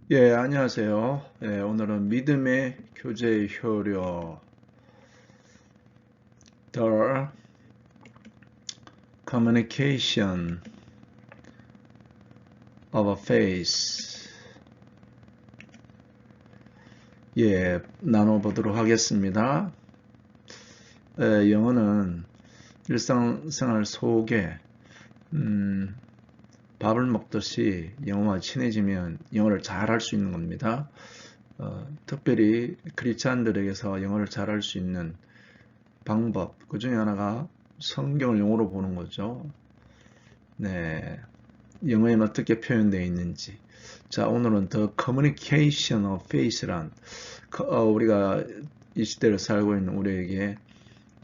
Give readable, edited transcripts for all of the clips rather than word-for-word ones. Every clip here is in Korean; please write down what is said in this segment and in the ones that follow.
예, 안녕하세요. 예, 오늘은 믿음의 교제 효력, The Communication of Faith, 예, 나눠보도록 하겠습니다. 영어는 일상생활 속에, 밥을 먹듯이 영어와 친해지면 영어를 잘할 수 있는 겁니다. 특별히 크리스찬들에게서 영어를 잘할 수 있는 방법, 그 중에 하나가 성경을 영어로 보는 거죠. 네. 영어에는 어떻게 표현되어 있는지. 자, 오늘은 The Communication of Faith란 우리가 이 시대를 살고 있는 우리에게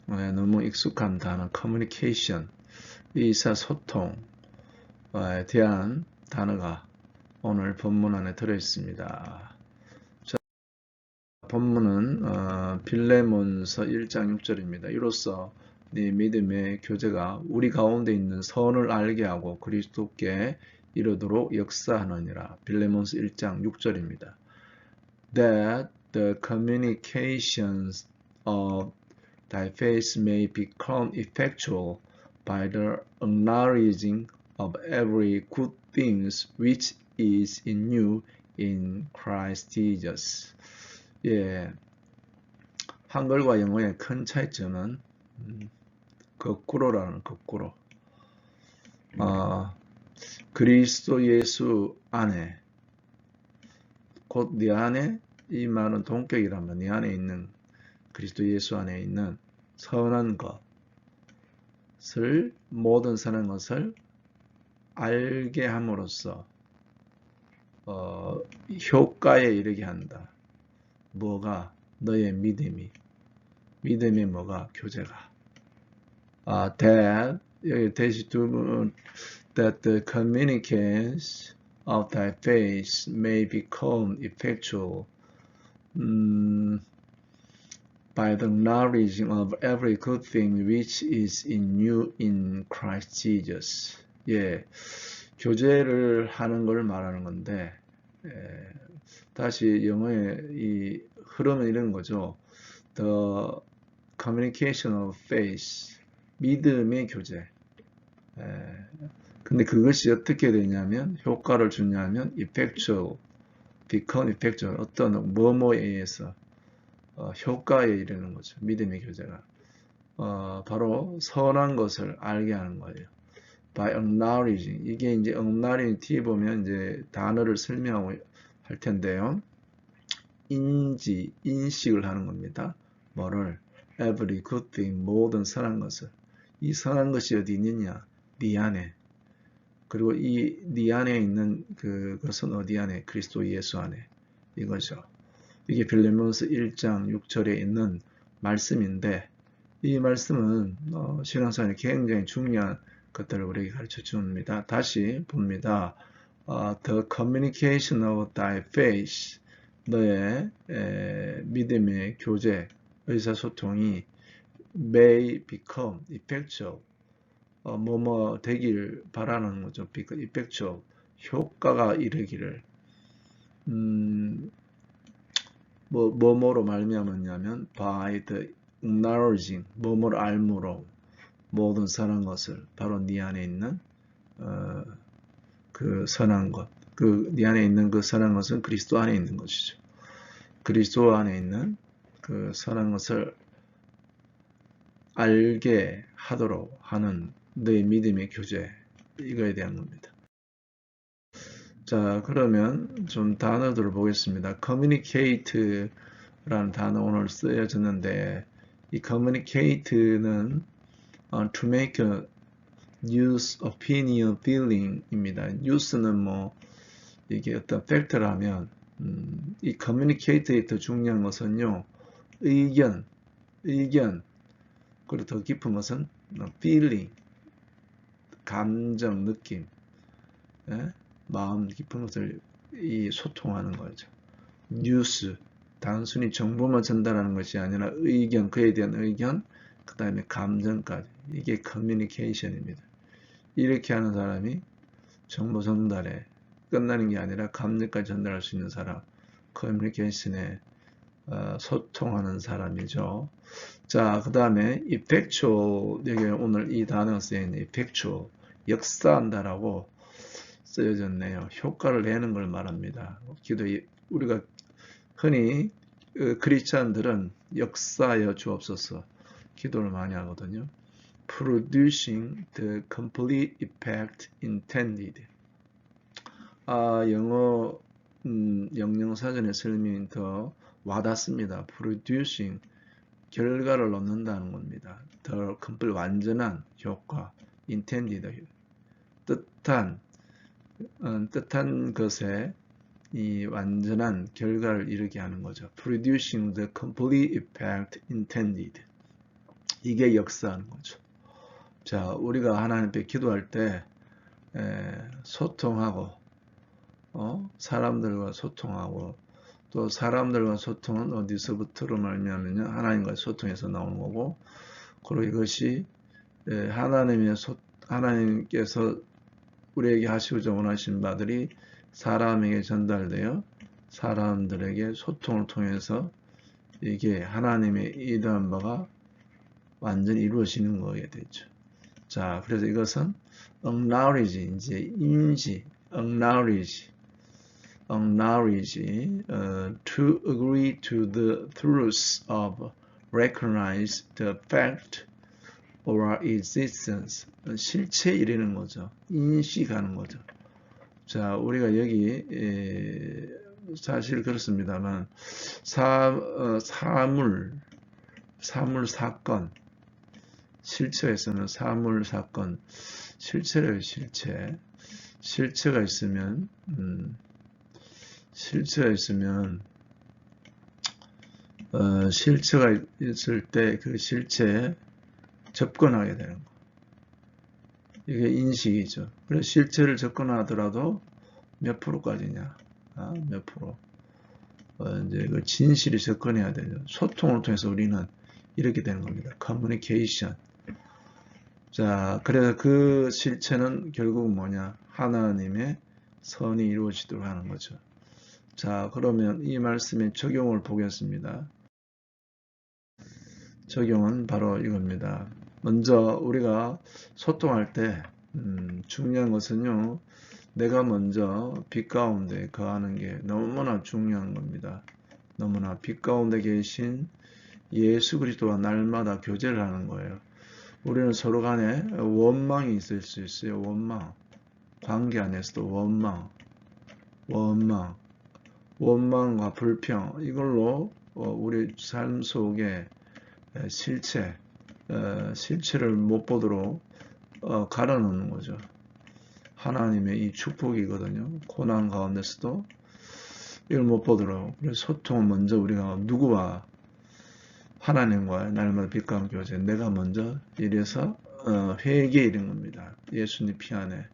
너무 익숙한 단어 Communication, 의사소통에 대한 단어가 오늘 본문 안에 들어있습니다. 자, 본문은 빌레몬서 1장 6절입니다. 이로써 네 믿음의 교제가 우리 가운데 있는 선을 알게 하고 그리스도께 이르도록 역사하느니라. 빌레몬서 1장 6절입니다. That the communications of thy faith may become effectual by the acknowledging of every good thing which is in you in Christ Jesus. 예, 한글과 영어의 큰 차이점은 거꾸로라는 거꾸로. 그리스도 예수 안에, 곧 네 안에, 이 말은 동격이라면 네 안에 있는 그리스도 예수 안에 있는 선한 것을, 모든 선한 것을 알게 함으로써 효과에 이르게 한다. 뭐가? 너의 믿음이 뭐가? 교제가. That 여기 대시 두 분 that the communications of thy faith may become effectual by the knowledge of every good thing which is in you in Christ Jesus. 예, 교제를 하는 걸 말하는 건데 다시 영어의 이 흐름은 이런 거죠. The communication of faith, 믿음의 교제. 근데 그것이 어떻게 되냐면 효과를 주냐면 effectual, become effectual, 어떤 뭐뭐에 의해서 효과에 이르는 거죠. 믿음의 교제가. 바로 선한 것을 알게 하는 거예요. By acknowledging. 이게 이제 acknowledging 뒤에 보면 이제 단어를 설명하고 할 텐데요. 인식을 하는 겁니다. 뭐를? Every good thing, 모든 선한 것을. 이 선한 것이 어디 있느냐? 네 안에. 그리고 이 네 안에 있는 그것은 어디 안에? 그리스도 예수 안에. 이거죠. 이게 빌레몬서 1장 6절에 있는 말씀인데 이 말씀은 신앙생활에 굉장히 중요한 것들을 우리에게 가르쳐 줍니다. 다시 봅니다. The communication of thy faith, 너의 믿음의 교제, 의사소통이 may become effectual, 뭐뭐 되길 바라는 거죠. effectual, 효과가 이르기를. 뭐뭐로 말미암았냐면 by the acknowledging, 뭐뭐를 알므로 모든 선한 것을, 바로 네 안에 있는 그 선한 것, 네 안에 있는 그 선한 것은 그리스도 안에 있는 것이죠. 그리스도 안에 있는 그 선한 것을 알게 하도록 하는 너의 믿음의 교제, 이거에 대한 겁니다. 자, 그러면 좀 단어들을 보겠습니다. communicate라는 단어 오늘 쓰여졌는데 이 communicate는 to make a use, opinion, feeling입니다. use는 뭐 이게 어떤 팩트라면 이 communicate에 더 중요한 것은요, 의견, 그리고 더 깊은 것은 feeling, 감정, 느낌, 마음 깊은 것을 소통하는 거죠. 뉴스, 단순히 정보만 전달하는 것이 아니라 의견, 그에 대한 의견, 그 다음에 감정까지. 이게 커뮤니케이션입니다. 이렇게 하는 사람이 정보 전달에 끝나는 게 아니라 감정까지 전달할 수 있는 사람, 커뮤니케이션에 소통하는 사람이죠. 자, 그 다음에 effectual, 여기 오늘 이 단어가 쓰여있는 effectual, 역사한다라고 쓰여졌네요. 효과를 내는 걸 말합니다. 우리가 흔히 크리스찬들은 역사여 주옵소서 기도를 많이 하거든요. Producing the complete effect intended. 영어 영영사전의 설명이 더 와닿습니다. Producing, 결과를 넣는다는 겁니다. The complete, 완전한 효과, intended, 뜻한 것에 이 완전한 결과를 이루게 하는 거죠. Producing the complete effect intended. 이게 역사하는 거죠. 자, 우리가 하나님 앞에 기도할 때 소통하고 사람들과 소통하고, 또 사람들과 소통은 어디서부터로 말미암으냐, 하나님과 소통해서 나오는 거고, 그리고 이것이 하나님께서 우리에게 하시고자 원하신 바들이 사람에게 전달되어 사람들에게 소통을 통해서 이게 하나님의 의도한 바가 완전히 이루어지는 거게 되죠. 자, 그래서 이것은 acknowledge, 이제 인지, acknowledge, to agree to the truth of, recognize the fact or existence, 실체에 이르는 거죠. 인식하는 거죠. 자, 우리가 여기 사실 그렇습니다만 사물 사건, 실체에서는 사물 사건, 실체가 있으면 실체가 있을 때 그 실체에 접근하게 되는 거. 이게 인식이죠. 그래서 실체를 접근하더라도 몇 프로까지냐? 몇 프로? 이제 그 진실이 접근해야 되죠. 소통을 통해서 우리는 이렇게 되는 겁니다. 커뮤니케이션. 자, 그래서 그 실체는 결국 뭐냐? 하나님의 선이 이루어지도록 하는 거죠. 자, 그러면 이 말씀의 적용을 보겠습니다. 적용은 바로 이겁니다. 먼저 우리가 소통할 때 중요한 것은요, 내가 먼저 빛 가운데 거하는 게 너무나 중요한 겁니다. 너무나 빛 가운데 계신 예수 그리스도와 날마다 교제를 하는 거예요. 우리는 서로 간에 원망이 있을 수 있어요. 원망. 관계 안에서도 원망과 불평, 이걸로 우리 삶 속에 실체를 못 보도록 가려놓는 거죠. 하나님의 이 축복이거든요. 고난 가운데서도 이걸 못 보도록. 그래서 소통은 먼저 우리가 누구와, 하나님과의 날마다 빛과 함께 교제, 내가 먼저 이래서 회개에 이른 겁니다. 예수님 피 안에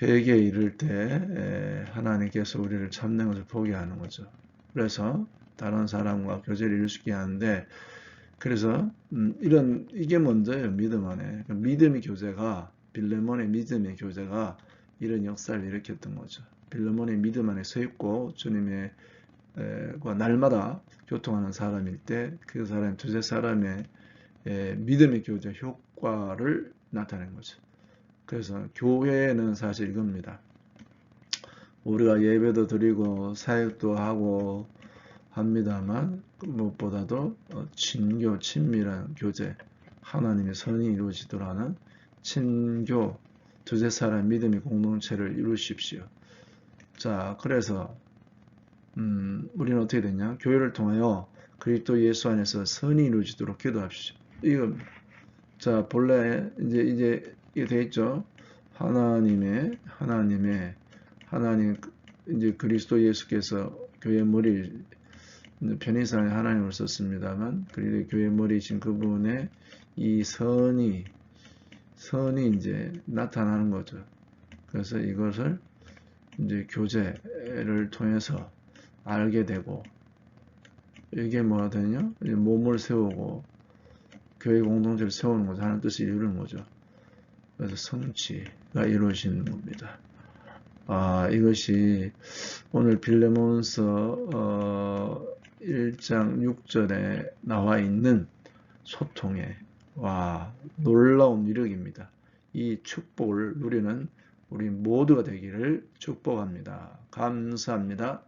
회개에 이를 때 하나님께서 우리를 참는 것을 보게 하는 거죠. 그래서 다른 사람과 교제를 이룰 수 있게 하는데, 그래서 이게 먼저예요. 믿음 안에. 믿음의 교제가, 빌레몬의 믿음의 교제가 이런 역사를 일으켰던 거죠. 빌레몬의 믿음 안에 서 있고 주님의 날마다 교통하는 사람일 때 그 사람, 두세 사람의 믿음의 교제 효과를 나타낸 거죠. 그래서 교회는 사실 이겁니다. 우리가 예배도 드리고 사역도 하고 합니다만, 무엇보다도 친밀한 교제, 하나님의 선이 이루어지도록 하는 친교, 두세 사람 믿음의 공동체를 이루십시오. 자, 그래서 우리는 어떻게 되냐? 교회를 통하여 그리스도 예수 안에서 선이 이루어지도록 기도합시오. 이거, 자, 본래 이제 이게 돼 있죠. 하나님 이제 그리스도 예수께서 교회 머리, 편의상에 하나님을 썼습니다만, 그리고 교회 머리이신 그분의 이 선이 이제 나타나는 거죠. 그래서 이것을 이제 교제를 통해서 알게 되고, 이게 뭐가 되냐? 몸을 세우고 교회 공동체를 세우는 거죠. 하는 뜻을 이루는 거죠. 그래서 성취가 이루어지는 겁니다. 이것이 오늘 빌레몬서 1장 6절에 나와 있는 소통의 놀라운 위력입니다. 이 축복을 누리는 우리 모두가 되기를 축복합니다. 감사합니다.